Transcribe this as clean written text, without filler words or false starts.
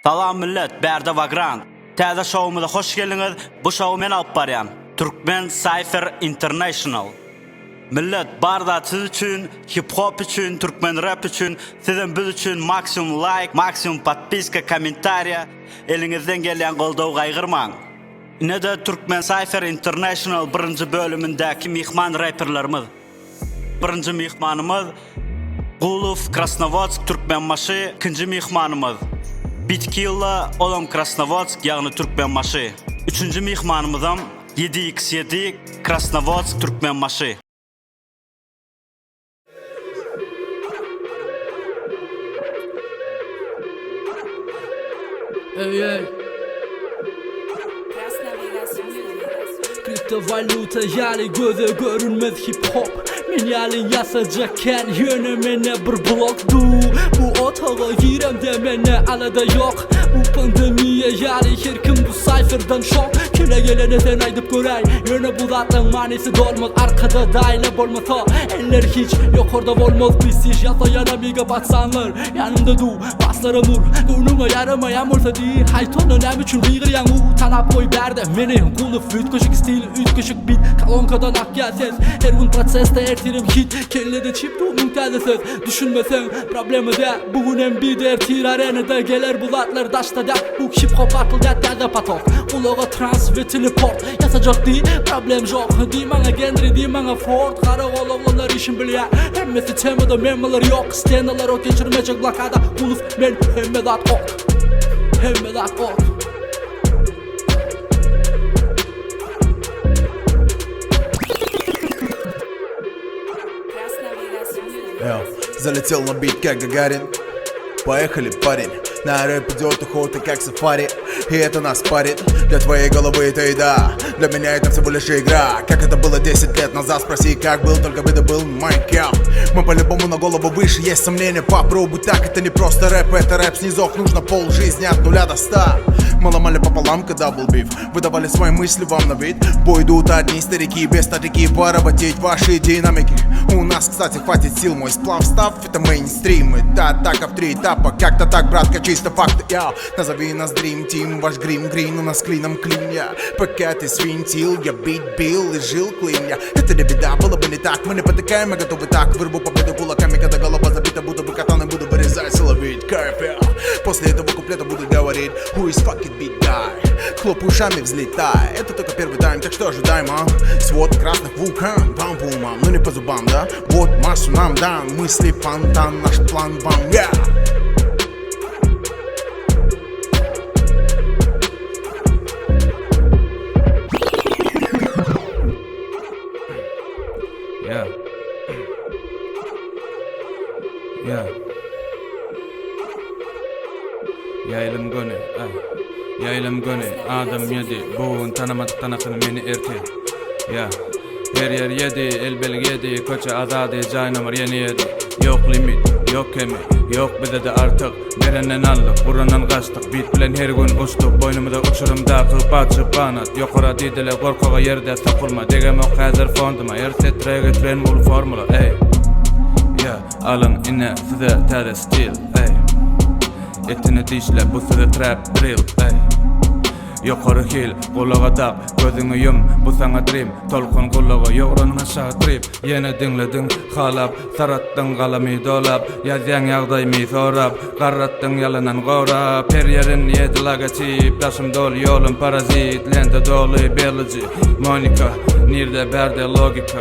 Salam millet, berde Vagrant. Täze şowumuza hoş geldiňiz. Bu şow men alyp barýan. Türkmen Cypher International. Millet, barda siz üçün, hip hop üçün, Türkmen rap üçün, sizin biz üçün maksimum like, maksimum podpiska, kommentariya, elinizden gelýän goldaw gaýgyrmaň. Ine-de Türkmen Cypher International birinci bölümündäki mihman rapperlerimiz. Birinci mihmanymyz Guluf Krasnovodsk Türkmenmaşy, ikinci mihmanymyz Bitkilla Olom Krasnovodsk ýagny Türkmenmaşy. Üçüncü mihmanymyzam 7x7 Krasnovodsk Türkmenmaşy. Ey kriptovaluta yani göze görünmez hip hop. Men yalın yasacakken yönemene bir blokdu. Bu otağa girem demene alada yok. Bu pandemiye yani her kim bu cypher'dan şok. Kile gelene sen aydıp göray. Yöne bu zatın manisi dolmaz. Arkada daile bolmasa eller hiç yok orada olmaz. Biz yata yana miga batsanlar. Yanımda du baslara nur. Gunuma yaramayan olsa değil. Haytonun em üçün rýgyr ýaňy tanap koy berde. Meni guluf ütköşük stil ütköşük bit. Kalonkadan akya ses. Her gün proseste ertirim hit. Kellede çip tuğmun täze söz. Düşünmesen problemi de. Bugün hem bir dertir arenada geler bulatlar daşta da. Bu hip hop atılda täze patok. Ulaga trans ve teleport. Yasacak değil problem yok. Diýmaňa Gendry diýmaňa Ford. Kara oğlanlar işin bilýär. Hemmesi temada memmeler yok. Stendalar ot geçirmejek blokada. Guluf men hemme dat ok. Hemme dat ok. Залетел на бит, как Гагарин. Поехали, парень. На рэп идет охота, как сафари. И это нас парит. Для твоей головы это еда. Для меня это всего лишь игра. Как это было 10 лет назад, спроси, как был, только бы это был Майнкрафт. Мы по-любому на голову выше, есть сомнения, попробуй так. Это не просто рэп, это рэп снизок. Нужно пол жизни от 0 до 100. Мы ломали пополам, когда был биф. Выдавали свои мысли вам на вид. Бой идут одни старики, без статики. Поработить ваши динамики. У нас, кстати, хватит сил. Мой сплав став, это мейнстрим. Это атака в 3 этапа. Как-то так, братка, чисто факты. Я назови нас Dream Team. Ваш грин, у нас клином клин. Я пока ты свинтил, я бит бил и жил клин. Я это не беда, было бы не так. Мы не потыкаем, мы готовы так. Вырву победу кулаками, когда голова забита. Буду бы катаной, буду вырезать и ловить кайф. После этого куплета буду говорить Who is fucking big guy? Хлоп ушами, взлетай. Это только первый тайм, так что ожидаем, а? Свод красных вулкан, бам-бумам. Ну не по зубам, да? Вот массу нам дан. Мысли фонтан, наш план вам, yeah! Yeah. Yeah. Yayılım gönü, yayılım gönü. Adam yedi, buğun tanımadık tanakını meni erti. Yeah. Her yer yedi, el belg yedi. Koça azadi, cay numar yeni yedi. Yok limit, yok kemi, yok bize de artık. Berenden aldık, buradan kaçtık. Bit bilen her gün uçtuk. Boynumda uçurumda kıpaçıp banat. Yokora didile korkağa yerde takılma. Degem ok hazır fonduma. Erset rege tren bul formula, ey. Yeah, alın inne size täze stil, ey. Etini dişle bu size trap drill, ey. Yokarı hil, kulağa tak, gözünü yum, bu sana dream. Tolkun kulağa, yoğranın aşağı trip. Yine dinledin, halap, sarattın kalami dolap. Yazyan yağdaymi sorap, karrattın yalanan gorap. Her yerin yedi lagachip, taşım dolu yolun parazit. Lente dolu bellici, Monika, nirde berde logika.